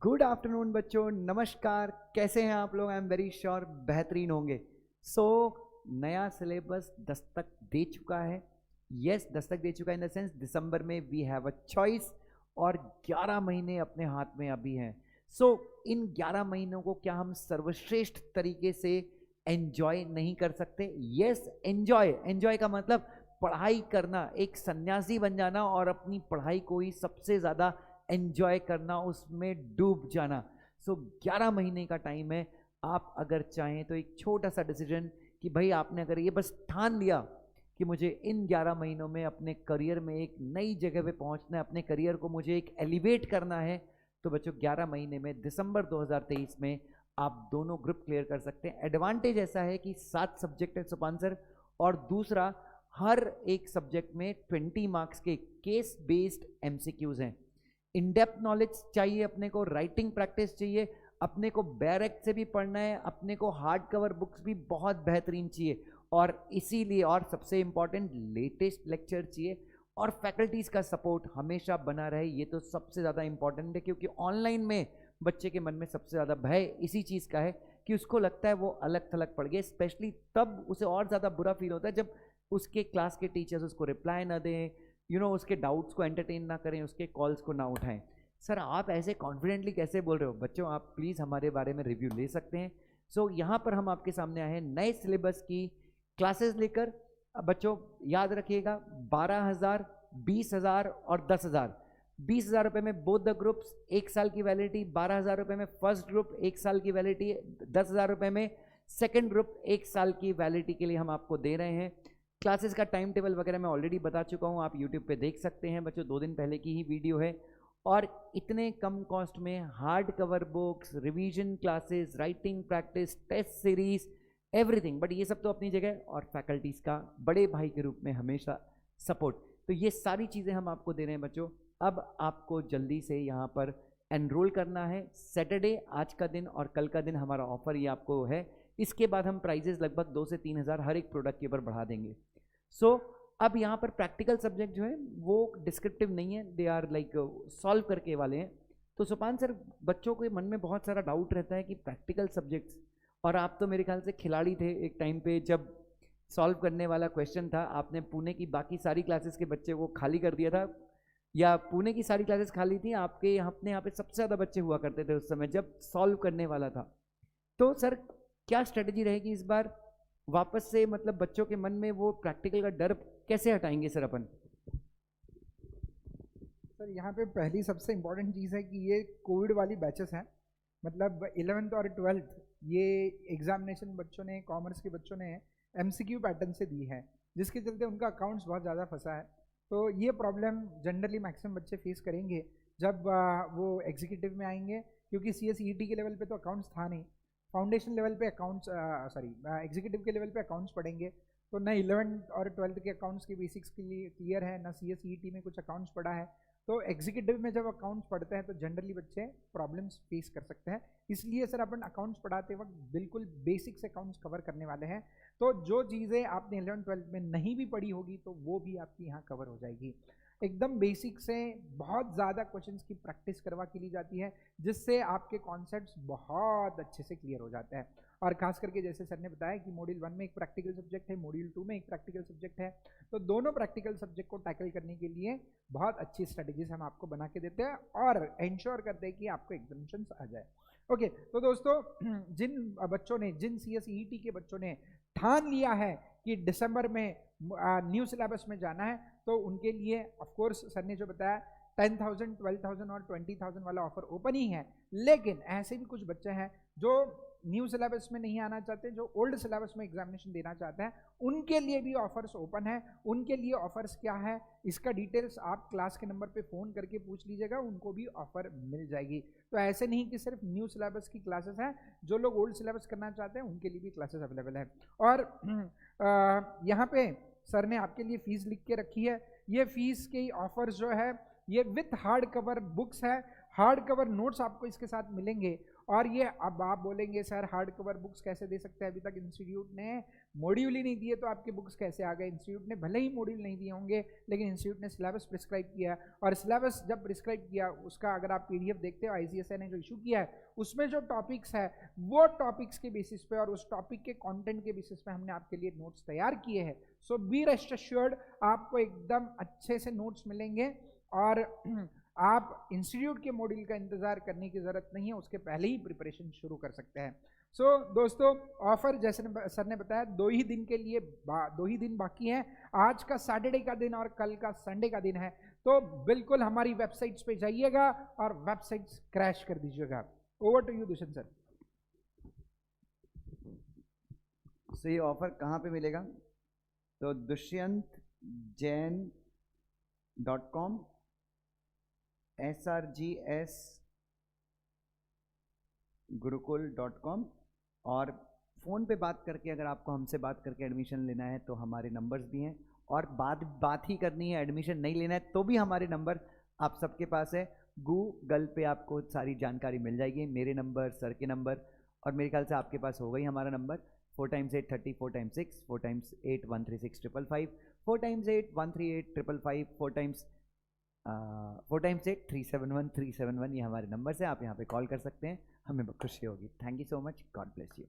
Good afternoon बच्चों, नमस्कार। कैसे हैं आप लोग? आई एम वेरी श्योर बेहतरीन होंगे। सो नया सिलेबस दस्तक दे चुका है। यस, दस्तक दे चुका है इन द सेंस दिसंबर में वी हैव अ चॉइस और 11 महीने अपने हाथ में अभी हैं। सो इन 11 महीनों को क्या हम सर्वश्रेष्ठ तरीके से एंजॉय नहीं कर सकते? यस, एंजॉय का मतलब पढ़ाई करना, एक सन्यासी बन जाना और अपनी पढ़ाई को ही सबसे ज़्यादा एंजॉय करना, उसमें डूब जाना। सो 11 महीने का टाइम है। आप अगर चाहें तो एक छोटा सा डिसीजन कि भाई आपने अगर ये बस ठान लिया कि मुझे इन 11 महीनों में अपने करियर में एक नई जगह पे पहुंचना है, अपने करियर को मुझे एक एलिवेट करना है, तो बच्चों 11 महीने में दिसंबर 2023 में आप दोनों ग्रुप क्लियर कर सकते हैं। एडवांटेज ऐसा है कि 7 सब्जेक्ट है सुपांसर, और दूसरा हर एक सब्जेक्ट में 20 मार्क्स के केस बेस्ड एमसीक्यूज हैं। इन डेप्थ नॉलेज चाहिए अपने को, राइटिंग प्रैक्टिस चाहिए अपने को, बैरेक से भी पढ़ना है अपने को, हार्ड कवर बुक्स भी बहुत बेहतरीन चाहिए, और इसीलिए और सबसे इंपॉर्टेंट लेटेस्ट लेक्चर चाहिए, और फैकल्टीज का सपोर्ट हमेशा बना रहे। ये तो सबसे ज़्यादा इंपॉर्टेंट है, क्योंकि ऑनलाइन में बच्चे के मन में सबसे ज़्यादा भय इसी चीज़ का है कि उसको लगता है वो अलग थलग पड़ गए। स्पेशली तब उसे और ज़्यादा बुरा फील होता है जब उसके क्लास के टीचर्स उसको रिप्लाई ना दें, उसके डाउट्स को एंटरटेन ना करें, उसके कॉल्स को ना उठाएं। सर आप ऐसे कॉन्फिडेंटली कैसे बोल रहे हो? बच्चों आप प्लीज़ हमारे बारे में रिव्यू ले सकते हैं। सो यहाँ पर हम आपके सामने आए हैं नए सिलेबस की क्लासेस लेकर। अब बच्चों याद रखिएगा, 12,000, 20,000 और 10,000। 20,000 रुपये में बोथ द ग्रुप्स 1 साल की वैलिडिटी, 12,000 रुपये में फर्स्ट ग्रुप 1 साल की वैलिडिटी, 10,000 रुपये में सेकेंड ग्रुप 1 साल की वैलिडिटी के लिए हम आपको दे रहे हैं। क्लासेस का टाइम टेबल वगैरह मैं ऑलरेडी बता चुका हूँ, आप यूट्यूब पे देख सकते हैं बच्चों, 2 दिन पहले की ही वीडियो है। और इतने कम कॉस्ट में hard cover books, revision classes, writing practice, test series, everything. But ये सब तो अपनी जगह, और फैकल्टीज़ का बड़े भाई के रूप में हमेशा सपोर्ट। तो ये सारी चीज़ें हम आपको दे रहे हैं बच्चों। अब आपको जल्दी से यहाँ पर एनरोल करना है। सैटरडे आज का दिन और कल का दिन हमारा ऑफर ये आपको है। इसके बाद हम प्राइजेस लगभग 2 से 3 हज़ार हर एक प्रोडक्ट के ऊपर बढ़ा देंगे। सो अब यहाँ पर प्रैक्टिकल सब्जेक्ट जो है वो डिस्क्रिप्टिव नहीं है, दे आर लाइक सॉल्व करके वाले हैं। तो सुपान सर, बच्चों के मन में बहुत सारा डाउट रहता है कि प्रैक्टिकल सब्जेक्ट्स, और आप तो मेरे ख्याल से खिलाड़ी थे एक टाइम पे जब सॉल्व करने वाला क्वेश्चन था, आपने पुणे की बाकी सारी क्लासेस के बच्चे को खाली कर दिया था, या पुणे की सारी क्लासेस खाली थी, आपके अपने यहाँ पे सबसे ज़्यादा बच्चे हुआ करते थे उस समय जब सॉल्व करने वाला था। तो सर क्या स्ट्रेटजी रहेगी इस बार वापस से, मतलब बच्चों के मन में वो प्रैक्टिकल का डर कैसे हटाएंगे सर अपन? सर यहाँ पे पहली सबसे इम्पोर्टेंट चीज़ है कि ये कोविड वाली बैचेस हैं, मतलब 11th और 12th ये एग्जामिनेशन बच्चों ने, कॉमर्स के बच्चों ने MCQ पैटर्न से दी है, जिसके चलते उनका अकाउंट्स बहुत ज़्यादा फंसा है। तो ये प्रॉब्लम जनरली मैक्सिमम बच्चे फेस करेंगे जब वो एग्जीक्यूटिव में आएंगे, क्योंकि CSET के लेवल पे तो अकाउंट्स था नहीं, फाउंडेशन लेवल पे अकाउंट्स, एग्जीक्यूटिव के लेवल पे अकाउंट्स पढ़ेंगे। तो ना 11th और 12th के अकाउंट्स के बेसिक्स के लिए क्लियर है, ना CSET में कुछ अकाउंट्स पढ़ा है। तो एग्जीक्यूटिव में जब अकाउंट्स पढ़ते हैं तो जनरली बच्चे प्रॉब्लम्स फेस कर सकते हैं। इसलिए सर अपन अकाउंट्स पढ़ाते वक्त बिल्कुल बेसिक्स अकाउंट्स कवर करने वाले हैं। तो जो चीज़ें आपने 11th-12th में नहीं भी पढ़ी होगी तो वो भी आपकी यहाँ कवर हो जाएगी। एकदम बेसिक से बहुत ज़्यादा क्वेश्चंस की प्रैक्टिस करवा के ली जाती है, जिससे आपके कॉन्सेप्ट्स बहुत अच्छे से क्लियर हो जाते हैं। और खास करके जैसे सर ने बताया कि मॉड्यूल 1 में एक प्रैक्टिकल सब्जेक्ट है, मॉड्यूल 2 में एक प्रैक्टिकल सब्जेक्ट है, तो दोनों प्रैक्टिकल सब्जेक्ट को टैकल करने के लिए बहुत अच्छी स्ट्रेटजीज हम आपको बना के देते हैं और इंश्योर करते हैं कि आपको एग्जामिनेशंस आ जाए। ओके, तो दोस्तों जिन बच्चों ने, जिन CSET के बच्चों ने ठान लिया है कि दिसंबर में न्यू सिलेबस में जाना है, तो उनके लिए ऑफ कोर्स सर ने जो बताया 10,000, 12,000 और 20,000 वाला ऑफर ओपन ही है। लेकिन ऐसे भी कुछ बच्चे हैं जो न्यू सिलेबस में नहीं आना चाहते, जो ओल्ड सिलेबस में एग्जामिनेशन देना चाहते हैं, उनके लिए भी ऑफर्स ओपन है। उनके लिए ऑफर्स क्या है, इसका डिटेल्स आप क्लास के नंबर पे फ़ोन करके पूछ लीजिएगा, उनको भी ऑफर मिल जाएगी। तो ऐसे नहीं कि सिर्फ न्यू सिलेबस की क्लासेस हैं, जो लोग ओल्ड सिलेबस करना चाहते हैं उनके लिए भी क्लासेस अवेलेबल है। और यहाँ पे सर ने आपके लिए फ़ीस लिख के रखी है। ये फ़ीस के ऑफर्स जो है ये विथ हार्ड कवर बुक्स है, हार्ड कवर नोट्स आपको इसके साथ मिलेंगे, और ये अब आप बोलेंगे सर हार्ड कवर बुक्स कैसे दे सकते हैं, अभी तक इंस्टीट्यूट ने मॉड्यूल ही नहीं दिए तो आपकी बुक्स कैसे आ गए। इंस्टीट्यूट ने भले ही मॉड्यूल नहीं दिए होंगे लेकिन इंस्टीट्यूट ने सिलेबस प्रिस्क्राइब किया है, और सिलेबस जब प्रिस्क्राइब किया उसका अगर आप पीडीएफ देखते हो आईसीएसआई ने जो इशू किया है उसमें जो टॉपिक्स है वो टॉपिक्स के बेसिस पे और उस टॉपिक के कंटेंट के बेसिस पे हमने आपके लिए नोट्स तैयार किए हैं। सो बी रेस्ट एश्योर्ड आपको एकदम अच्छे से नोट्स मिलेंगे और आप इंस्टीट्यूट के मॉड्यूल का इंतजार करने की जरूरत नहीं है, उसके पहले ही प्रिपरेशन शुरू कर सकते हैं। सो दोस्तों ऑफर जैसे सर ने बताया 2 ही दिन के लिए 2 ही दिन बाकी हैं, आज का सैटरडे का दिन और कल का संडे का दिन है, तो बिल्कुल हमारी वेबसाइट्स पे जाइएगा और वेबसाइट्स क्रैश कर दीजिएगा। Over to you Dushyant sir. So ये ऑफर कहाँ पे मिलेगा? तो dushyanthjain.com srgsgurukul.com और फ़ोन पे बात करके अगर आपको हमसे बात करके एडमिशन लेना है तो हमारे नंबर्स भी हैं, और बात ही करनी है, एडमिशन नहीं लेना है तो भी हमारे नंबर आप सबके पास है। गूगल पे आपको सारी जानकारी मिल जाएगी, मेरे नंबर, सर के नंबर, और मेरे ख्याल से आपके पास होगा ही हमारा number 4x8 30 4x6 4x8 136 555 4x8 138 555 4x8 371 371 ये हमारे नंबर से आप यहाँ पे कॉल कर सकते हैं, हमें खुशी होगी। Thank you so much, God bless you.